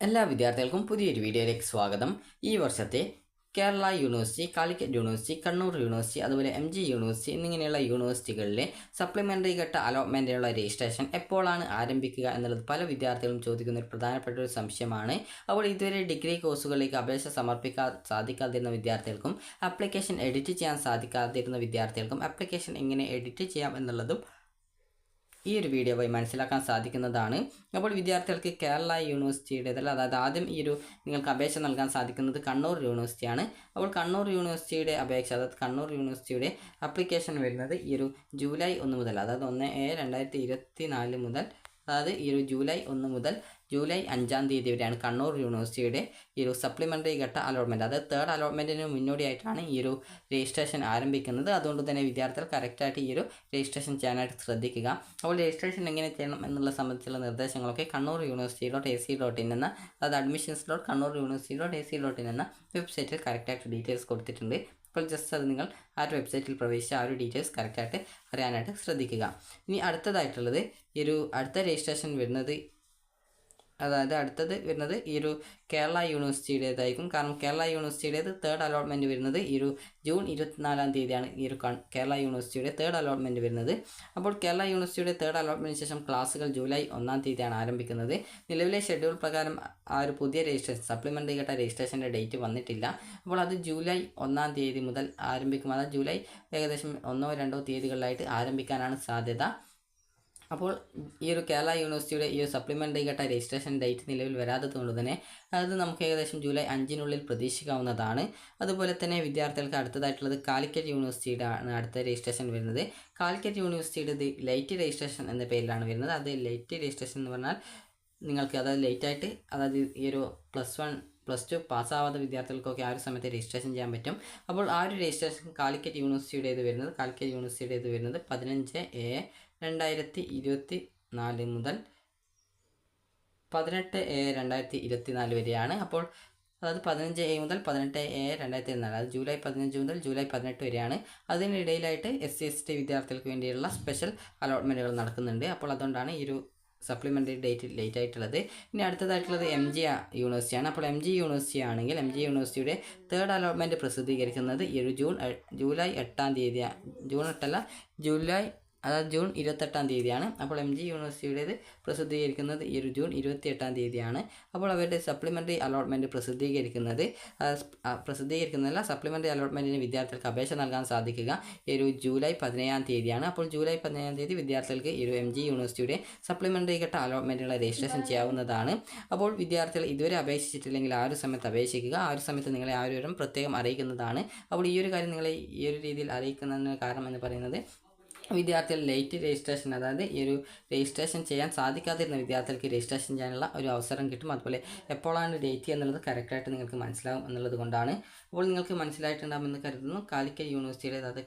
എല്ലാ വിദ്യാർത്ഥികൾക്കും പുതിയൊരു വീഡിയോയിലേക്ക് സ്വാഗതം. ഈ വർഷത്തെ Kerala university, Calicut university, Kannur university, അതുപോലെ MG യൂണിവേഴ്സിറ്റി എന്നിങ്ങനെയുള്ള യൂണിവേഴ്സിറ്റികളിലെ സപ്ലിമെൻ്ററി ഘട്ട അലോട്ട്മെൻറ്റിനുള്ള രജിസ്ട്രേഷൻ എപ്പോഴാണ് ആരംഭിക്കുക എന്നുള്ളത് പല വിദ്യാർത്ഥികളും ചോദിക്കുന്ന ഒരു പ്രധാനപ്പെട്ട ഒരു സംശയമാണ്. അപ്പോൾ ഇതുവരെ ഡിഗ്രി കോഴ്സുകളിലേക്ക് അപേക്ഷ സമർപ്പിക്കാൻ സാധിക്കാതിരുന്ന വിദ്യാർത്ഥികൾക്കും ആപ്ലിക്കേഷൻ എഡിറ്റ് ചെയ്യാൻ സാധിക്കാതിരുന്ന വിദ്യാർത്ഥികൾക്കും ആപ്ലിക്കേഷൻ എങ്ങനെ എഡിറ്റ് ചെയ്യാം എന്നുള്ളതും ഈ ഒരു വീഡിയോ വഴി മനസ്സിലാക്കാൻ സാധിക്കുന്നതാണ്. അപ്പോൾ വിദ്യാർത്ഥികൾക്ക് കേരള യൂണിവേഴ്സിറ്റിയുടേതല്ല, അതായത് ആദ്യം നിങ്ങൾക്ക് അപേക്ഷ നൽകാൻ സാധിക്കുന്നത് കണ്ണൂർ യൂണിവേഴ്സിറ്റിയാണ്. അപ്പോൾ കണ്ണൂർ യൂണിവേഴ്സിറ്റിയുടെ അപേക്ഷ, അതായത് കണ്ണൂർ യൂണിവേഴ്സിറ്റിയുടെ ആപ്ലിക്കേഷൻ വരുന്നത് ജൂലൈ 1 മുതൽ, അതായത് 1/7/2024 മുതൽ, അതായത് ജൂലൈ 1 മുതൽ ജൂലൈ 5 തീയതി വരെയാണ് കണ്ണൂർ യൂണിവേഴ്സിറ്റിയുടെ സപ്ലിമെൻ്ററി ഘട്ട അലോട്ട്മെൻറ്റ്, അതായത് തേർഡ് അലോട്ട്മെൻറ്റിന് മുന്നോടിയായിട്ടാണ് രജിസ്ട്രേഷൻ ആരംഭിക്കുന്നത്. അതുകൊണ്ട് തന്നെ വിദ്യാർത്ഥികൾ കറക്റ്റായിട്ട് രജിസ്ട്രേഷൻ ചെയ്യാനായിട്ട് ശ്രദ്ധിക്കുക. അപ്പോൾ രജിസ്ട്രേഷൻ എങ്ങനെ ചെയ്യണം എന്നുള്ള സംബന്ധിച്ചുള്ള നിർദ്ദേശങ്ങളൊക്കെ കണ്ണൂർ യൂണിവേഴ്സിറ്റി.ac.in എന്ന, അതായത് admissions.kannur.university.ac.in എന്ന വെബ്സൈറ്റിൽ കറക്റ്റായിട്ട് ഡീറ്റെയിൽസ് കൊടുത്തിട്ടുണ്ട്. അപ്പോൾ ജസ്റ്റ് അത് നിങ്ങൾ ആ ഒരു വെബ്സൈറ്റിൽ പ്രവേശിച്ച് ആ ഒരു ഡീറ്റെയിൽസ് കറക്റ്റായിട്ട് അറിയാനായിട്ട് ശ്രദ്ധിക്കുക. ഇനി അടുത്തതായിട്ടുള്ളത് അടുത്ത രജിസ്ട്രേഷൻ വരുന്നത്, അതായത് അടുത്തത് വരുന്നത് കേരള യൂണിവേഴ്സിറ്റിയുടേതായിരിക്കും. കാരണം കേരള യൂണിവേഴ്സിറ്റിയുടേത് തേർഡ് അലോട്ട്മെൻറ്റ് വരുന്നത് ജൂൺ 24 തീയതിയാണ് കേരള യൂണിവേഴ്സിറ്റിയുടെ തേർഡ് അലോട്ട്മെൻറ്റ് വരുന്നത്. അപ്പോൾ കേരള യൂണിവേഴ്സിറ്റിയുടെ തേർഡ് അലോട്ട്മെൻറ്റിന് ശേഷം ക്ലാസ്സുകൾ ജൂലൈ 1 തീയതിയാണ് ആരംഭിക്കുന്നത്. നിലവിലെ ഷെഡ്യൂൾ പ്രകാരം ആ ഒരു പുതിയ രജിസ്ട്രേഷൻ, സപ്ലിമെൻ്ററി ഘട്ട രജിസ്ട്രേഷൻ്റെ ഡേറ്റ് വന്നിട്ടില്ല. അപ്പോൾ അത് ജൂലൈ 1 തീയതി മുതൽ ആരംഭിക്കും. അതായത് ജൂലൈ ഏകദേശം 1-2 തീയതികളിലായിട്ട് ആരംഭിക്കാനാണ് സാധ്യത. അപ്പോൾ കേരള യൂണിവേഴ്സിറ്റിയുടെ സപ്ലിമെൻ്ററി ഘട്ട രജിസ്ട്രേഷൻ ഡേറ്റ് നിലവിൽ വരാത്തതുകൊണ്ട് തന്നെ അത് നമുക്ക് ഏകദേശം ജൂലൈ 5 പ്രതീക്ഷിക്കാവുന്നതാണ്. അതുപോലെ തന്നെ വിദ്യാർത്ഥികൾക്ക് അടുത്തതായിട്ടുള്ളത് കാലിക്കറ്റ് യൂണിവേഴ്സിറ്റിയുടെ ആണ് അടുത്ത രജിസ്ട്രേഷൻ വരുന്നത്. കാലിക്കറ്റ് യൂണിവേഴ്സിറ്റിയുടെ ലൈറ്റ് രജിസ്ട്രേഷൻ എന്ന പേരിലാണ് വരുന്നത്. അത് ലൈറ്റ് രജിസ്ട്രേഷൻ എന്ന് പറഞ്ഞാൽ നിങ്ങൾക്ക്, അതായത് ലേറ്റായിട്ട്, അതായത് +1 +2 പാസ്സാവാത്ത വിദ്യാർത്ഥികൾക്കൊക്കെ ആ ഒരു സമയത്ത് രജിസ്ട്രേഷൻ ചെയ്യാൻ പറ്റും. അപ്പോൾ ആ ഒരു രജിസ്ട്രേഷൻ കാലിക്കറ്റ് യൂണിവേഴ്സിറ്റിയുടേത് വരുന്നത് 15/2024 മുതൽ 18/2024 വരെയാണ്. അപ്പോൾ അതായത് 15 മുതൽ 18/2024, അതായത് ജൂലൈ 15 മുതൽ ജൂലൈ 18 വരെയാണ്. അതിനിടയിലായിട്ട് SC/ST വിദ്യാർത്ഥികൾക്ക് വേണ്ടിയുള്ള സ്പെഷ്യൽ അലോട്ട്മെൻറ്റുകൾ നടക്കുന്നുണ്ട്. അപ്പോൾ അതുകൊണ്ടാണ് സപ്ലിമെൻ്ററി ഡേറ്റ് ലേറ്റ് ആയിട്ടുള്ളത്. ഇനി അടുത്തതായിട്ടുള്ളത് MG യൂണിവേഴ്സിറ്റിയാണ്. അപ്പോൾ MG യൂണിവേഴ്സിറ്റി ആണെങ്കിൽ MG യൂണിവേഴ്സിറ്റിയുടെ തേർഡ് അലോട്ട്മെൻറ്റ് പ്രസിദ്ധീകരിക്കുന്നത് ജൂലൈ 8 തീയതി, ജൂൺ 28 തീയതിയാണ്. അപ്പോൾ MG യൂണിവേഴ്സിറ്റിയുടേത് പ്രസിദ്ധീകരിക്കുന്നത് ജൂൺ 28 തീയതിയാണ്. അപ്പോൾ അവരുടെ സപ്ലിമെൻ്ററി അലോട്ട്മെൻറ്റ് പ്രസിദ്ധീകരിക്കുന്നതല്ല, സപ്ലിമെൻ്ററി അലോട്ട്മെൻറ്റിന് വിദ്യാർത്ഥികൾക്ക് അപേക്ഷ നൽകാൻ സാധിക്കുക ജൂലൈ 17 തീയതിയാണ്. അപ്പോൾ ജൂലൈ 17 തീയതി വിദ്യാർത്ഥികൾക്ക് MG യൂണിവേഴ്സിറ്റിയുടെ സപ്ലിമെൻ്ററി ഘട്ട അലോട്ട്മെൻറ്റുള്ള രജിസ്ട്രേഷൻ ചെയ്യാവുന്നതാണ്. അപ്പോൾ വിദ്യാർത്ഥികൾ ഇതുവരെ അപേക്ഷിച്ചിട്ടില്ലെങ്കിൽ ആ ഒരു സമയത്ത് അപേക്ഷിക്കുക. ആ ഒരു സമയത്ത് നിങ്ങളെ ആ ഒരു വിവരം പ്രത്യേകം അറിയിക്കുന്നതാണ്. അപ്പോൾ ഈ ഒരു കാര്യം നിങ്ങളെ ഈ ഒരു രീതിയിൽ അറിയിക്കുന്നതിന് കാരണം എന്ന് പറയുന്നത്, വിദ്യാർത്ഥികൾ ലേറ്റ് രജിസ്ട്രേഷൻ, അതായത് രജിസ്ട്രേഷൻ ചെയ്യാൻ സാധിക്കാതിരുന്ന വിദ്യാർത്ഥികൾക്ക് രജിസ്ട്രേഷൻ ചെയ്യാനുള്ള ഒരു അവസരം കിട്ടും. അതുപോലെ എപ്പോഴാണ് ഡേറ്റ് എന്നുള്ളത് കറക്റ്റായിട്ട് നിങ്ങൾക്ക് മനസ്സിലാവും എന്നുള്ളത് കൊണ്ടാണ്. അപ്പോൾ നിങ്ങൾക്ക് മനസ്സിലായിട്ടുണ്ടാകുമെന്ന് കരുതുന്നു. കാലിക്കറ്റ് യൂണിവേഴ്സിറ്റിയുടേത്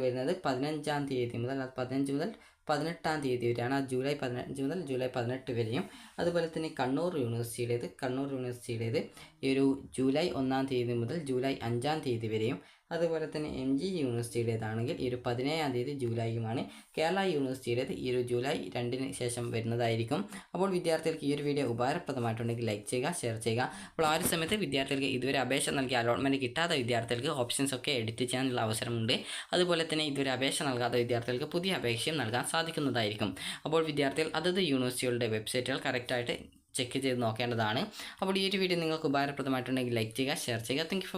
വരുന്നത് 15 തീയതി മുതൽ, അത് 15 മുതൽ 18 തീയതി വരെയാണ്. അത് ജൂലൈ 15 മുതൽ ജൂലൈ 18 വരെയും. അതുപോലെ തന്നെ കണ്ണൂർ യൂണിവേഴ്സിറ്റിയുടേത് ജൂലൈ 1 തീയതി മുതൽ ജൂലൈ 5 തീയതി വരെയും. അതുപോലെ തന്നെ MG യൂണിവേഴ്സിറ്റിയുടേതാണെങ്കിൽ 17 തീയതി ജൂലൈയുമാണ്. കേരള യൂണിവേഴ്സിറ്റിയുടേത് ജൂലൈ 2 ശേഷം വരുന്നതായിരിക്കും. അപ്പോൾ വിദ്യാർത്ഥികൾക്ക് ഈ ഒരു വീഡിയോ ഉപകാരപ്രദമായിട്ടുണ്ടെങ്കിൽ ലൈക്ക് ചെയ്യുക, ഷെയർ ചെയ്യുക. അപ്പോൾ ആ ഒരു സമയത്ത് വിദ്യാർത്ഥികൾക്ക് ഇതുവരെ അപേക്ഷ നൽകിയ അലോട്ട്മെൻറ്റ് കിട്ടാത്ത വിദ്യാർത്ഥികൾക്ക് ഓപ്ഷൻസ് ഒക്കെ എഡിറ്റ് ചെയ്യാനുള്ള അവസരമുണ്ട്. അതുപോലെ തന്നെ ഇതുവരെ അപേക്ഷ നൽകാത്ത വിദ്യാർത്ഥികൾക്ക് പുതിയ അപേക്ഷയും നൽകാൻ സാധിക്കുന്നതായിരിക്കും. അപ്പോൾ വിദ്യാർത്ഥികൾ അതത് യൂണിവേഴ്സിറ്റികളുടെ വെബ്സൈറ്റുകൾ കറക്റ്റായിട്ട് ചെക്ക് ചെയ്ത് നോക്കേണ്ടതാണ്. അപ്പോൾ ഈ ഒരു വീഡിയോ നിങ്ങൾക്ക് ഉപകാരപ്രദമായിട്ടുണ്ടെങ്കിൽ ലൈക്ക് ചെയ്യുക, ഷെയർ ചെയ്യുക. Thank you for